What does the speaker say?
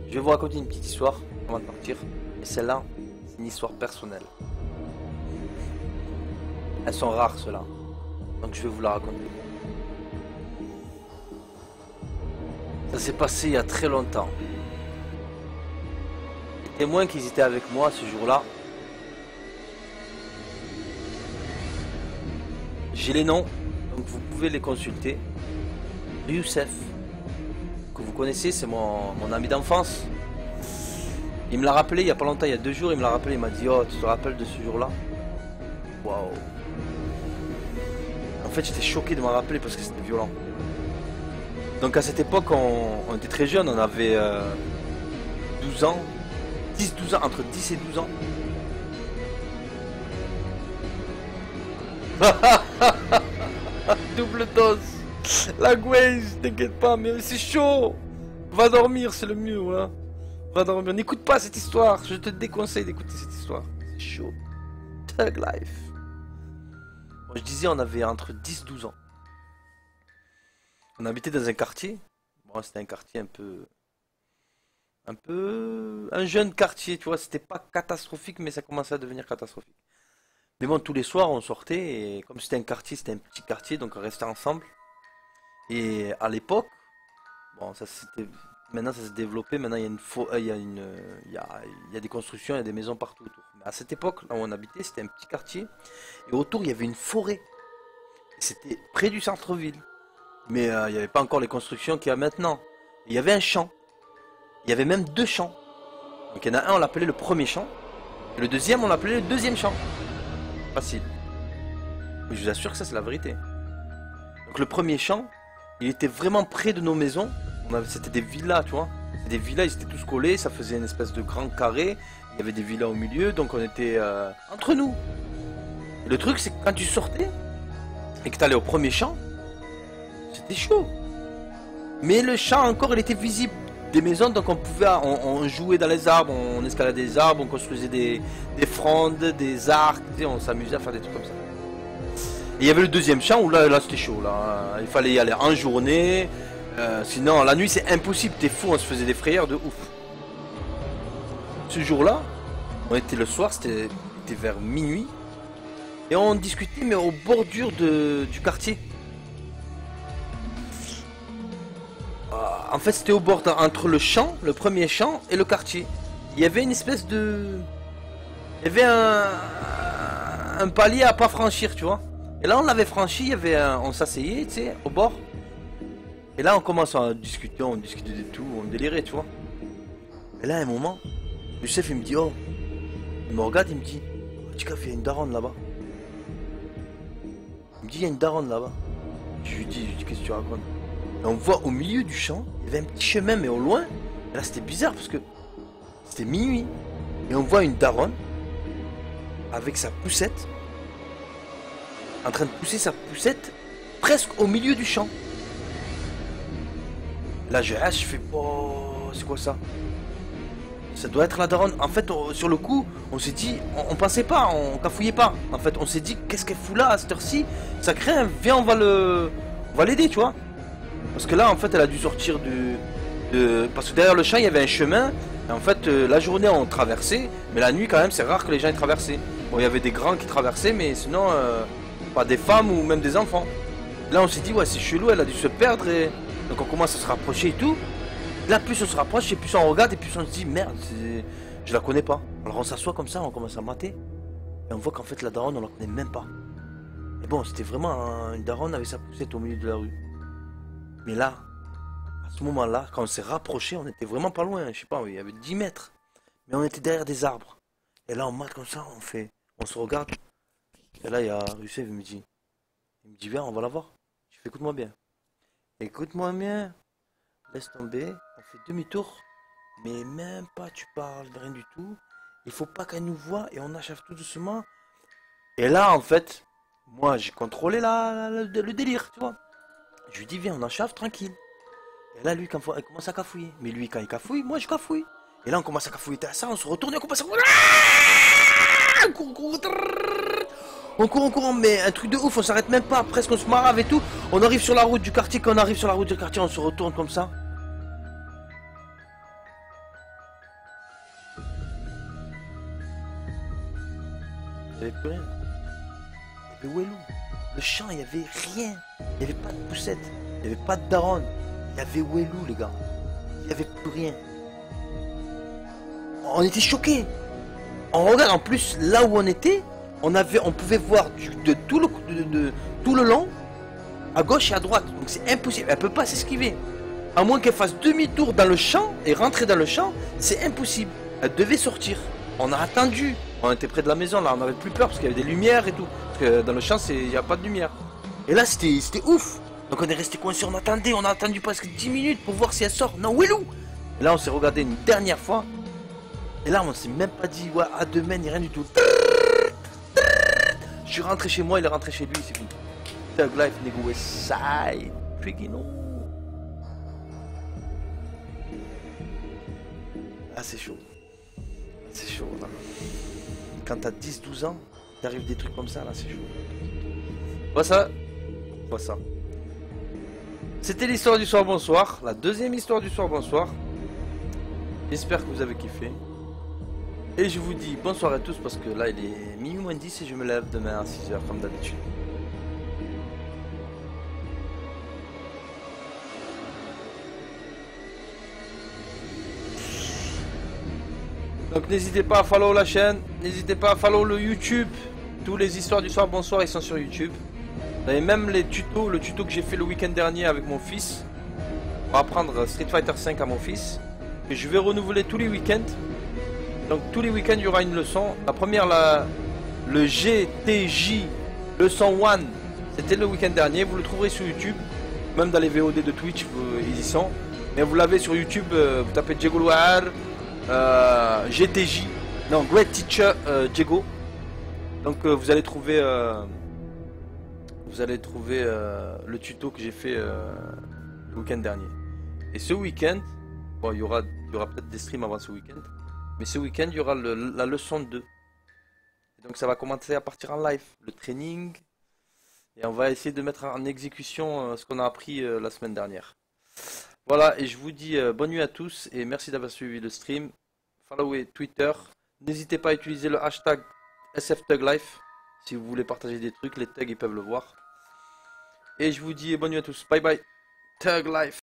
Je vais vous raconter une petite histoire avant de partir. Et celle-là, c'est une histoire personnelle. Elles sont rares, ceux-là. Donc je vais vous la raconter. Ça s'est passé il y a très longtemps. Les témoins qui étaient avec moi ce jour-là, j'ai les noms, donc vous pouvez les consulter. Youssef, que vous connaissez, c'est mon ami d'enfance. Il me l'a rappelé il n'y a pas longtemps, il y a 2 jours, il me l'a rappelé, il m'a dit: oh, tu te rappelles de ce jour-là? Waouh. En fait, j'étais choqué de m'en rappeler parce que c'était violent. Donc à cette époque, on était très jeunes, on avait 12 ans, 10-12 ans, entre 10 et 12 ans. Double dose. La Gwaze, t'inquiète pas, mais c'est chaud. Va dormir, c'est le mieux, hein. Va dormir. N'écoute pas cette histoire, je te déconseille d'écouter cette histoire. C'est chaud. Thug life. Moi, je disais, on avait entre 10-12 ans. On habitait dans un quartier. Bon, c'était un quartier un jeune quartier, tu vois. C'était pas catastrophique, mais ça commençait à devenir catastrophique. Mais bon, tous les soirs, on sortait et comme c'était un quartier, c'était un petit quartier, donc on restait ensemble. Et à l'époque, bon, ça c'était, maintenant ça s'est développé. Maintenant, il y a il y a des constructions, il y a des maisons partout autour. Mais à cette époque, là où on habitait, c'était un petit quartier et autour, il y avait une forêt. Et c'était près du centre-ville. Mais il n'y avait pas encore les constructions qu'il y a maintenant. Il y avait un champ. Il y avait même 2 champs. Donc il y en a un, on l'appelait le premier champ. Et le deuxième, on l'appelait le deuxième champ. Facile. Mais je vous assure que ça, c'est la vérité. Donc le premier champ, il était vraiment près de nos maisons. C'était des villas, tu vois. C'était des villas, ils étaient tous collés. Ça faisait une espèce de grand carré. Il y avait des villas au milieu. Donc on était entre nous. Et le truc, c'est que quand tu sortais et que tu allais au premier champ, c'était chaud. Mais le champ encore, il était visible des maisons, donc on jouait dans les arbres, on escaladait des arbres, on construisait des frondes, des arcs, tu sais, on s'amusait à faire des trucs comme ça. Et il y avait le deuxième champ où là c'était chaud, là. Il fallait y aller en journée, sinon la nuit c'est impossible, t'es fou, on se faisait des frayeurs de ouf. Ce jour-là, on était le soir, c'était vers minuit, et on discutait mais aux bordures du quartier. En fait, c'était au bord entre le champ, le premier champ, et le quartier. Il y avait une espèce de... Il y avait un palier à pas franchir, tu vois. Et là, on l'avait franchi, il y avait on s'asseyait, tu sais, au bord. Et là, on commence à discuter, on discutait de tout, on délirait, tu vois. Et là, à un moment, le chef, il me dit: oh, il me regarde, il me dit: oh, petit café, il y a une daronne là-bas. Il me dit: il y a une daronne là-bas. Je lui dis: qu'est-ce que tu racontes? Et on voit au milieu du champ, il y avait un petit chemin, mais au loin. Et là, c'était bizarre parce que c'était minuit. Et on voit une daronne avec sa poussette, en train de pousser sa poussette presque au milieu du champ. Là, je fais: oh, c'est quoi ça? Ça doit être la daronne. En fait, sur le coup, on s'est dit, on pensait pas, on cafouillait pas. En fait, on s'est dit: qu'est-ce qu'elle fout là à cette heure-ci? Ça craint, viens, on va l'aider, tu vois. Parce que là, en fait, elle a dû sortir parce que derrière le champ, il y avait un chemin. Et en fait, la journée, on traversait. Mais la nuit, quand même, c'est rare que les gens y traversaient. Bon, il y avait des grands qui traversaient, mais sinon, pas des femmes ou même des enfants. Là, on s'est dit: ouais, c'est chelou, elle a dû se perdre. Et... donc, on commence à se rapprocher et tout. Là, plus on se rapproche, et plus on regarde, et plus on se dit: merde, je la connais pas. Alors, on s'assoit comme ça, on commence à mater. Et on voit qu'en fait, la daronne, on la connaît même pas. Et bon, c'était vraiment une daronne avec sa poussette au milieu de la rue. Mais là, à ce moment-là, quand on s'est rapproché, on était vraiment pas loin, je sais pas, il y avait 10 mètres. Mais on était derrière des arbres. Et là, on mate comme ça, on se regarde. Et là, il y a Youssef, il me dit: viens, on va la voir. Je fais: écoute-moi bien. Écoute-moi bien. Laisse tomber, on fait demi-tour. Mais même pas, tu parles de rien du tout. Il faut pas qu'elle nous voie et on achève tout doucement. Et là, en fait, moi, j'ai contrôlé le délire, tu vois. Je lui dis: viens, on achève tranquille. Et là, lui, quand il commence à cafouiller. Mais lui, quand il cafouille, moi, je cafouille. Et là, on commence à cafouiller ça, on se retourne et on commence à... On court, mais un truc de ouf, on s'arrête même pas. Presque on se marave et tout. On arrive sur la route du quartier. Quand on arrive sur la route du quartier, on se retourne comme ça. plus rien. Il y avait Wellou. Le champ, il n'y avait rien. Il n'y avait pas de poussette. Il n'y avait pas de daronne. Il y avait Wellou, les gars. Il n'y avait plus rien. On était choqués. On regarde en plus là où on était. On pouvait voir de tout le long, à gauche et à droite. Donc c'est impossible. Elle peut pas s'esquiver. À moins qu'elle fasse demi-tour dans le champ et rentrer dans le champ, c'est impossible. Elle devait sortir. On a attendu. On était près de la maison là. On n'avait plus peur parce qu'il y avait des lumières et tout. Parce que dans le champ, il n'y a pas de lumière. Et là, c'était ouf. Donc on est resté coincé. On attendait. On a attendu presque 10 minutes pour voir si elle sort. Non, Wellou. Et là, on s'est regardé une dernière fois. Et là, on s'est même pas dit ouais, à demain ni rien du tout. Je suis rentré chez moi, il est rentré chez lui, c'est fini. Thug Life, nigga West Side. Trigino. Ah, c'est chaud. C'est chaud, là. Quand t'as 10-12 ans, t'arrives des trucs comme ça, là, c'est chaud. Voilà ça. C'était l'histoire du soir, bonsoir. La deuxième histoire du soir, bonsoir. J'espère que vous avez kiffé. Et je vous dis bonsoir à tous parce que là il est minuit moins 10 et je me lève demain à 6h comme d'habitude. Donc n'hésitez pas à follow la chaîne, n'hésitez pas à follow le YouTube. Tous les histoires du soir bonsoir ils sont sur YouTube. Vous avez même les tutos, le tuto que j'ai fait le week-end dernier avec mon fils. Pour apprendre Street Fighter 5 à mon fils. Que je vais renouveler tous les week-ends. Donc tous les week-ends il y aura une leçon. La première, le GTJ leçon 1, c'était le week-end dernier. Vous le trouverez sur YouTube. Même dans les VOD de Twitch, ils y sont. Mais vous l'avez sur YouTube, vous tapez Diego Loire, GTJ, non, Great Teacher Diego. Donc vous allez trouver, le tuto que j'ai fait le week-end dernier. Et ce week-end, bon, il y aura peut-être des streams avant ce week-end. Mais ce week-end, il y aura la leçon 2. Et donc ça va commencer à partir en live, le training. Et on va essayer de mettre en exécution ce qu'on a appris la semaine dernière. Voilà, et je vous dis bonne nuit à tous et merci d'avoir suivi le stream. Followez Twitter. N'hésitez pas à utiliser le hashtag SFTugLife si vous voulez partager des trucs. Les thugs, ils peuvent le voir. Et je vous dis bonne nuit à tous. Bye bye. Thug Life.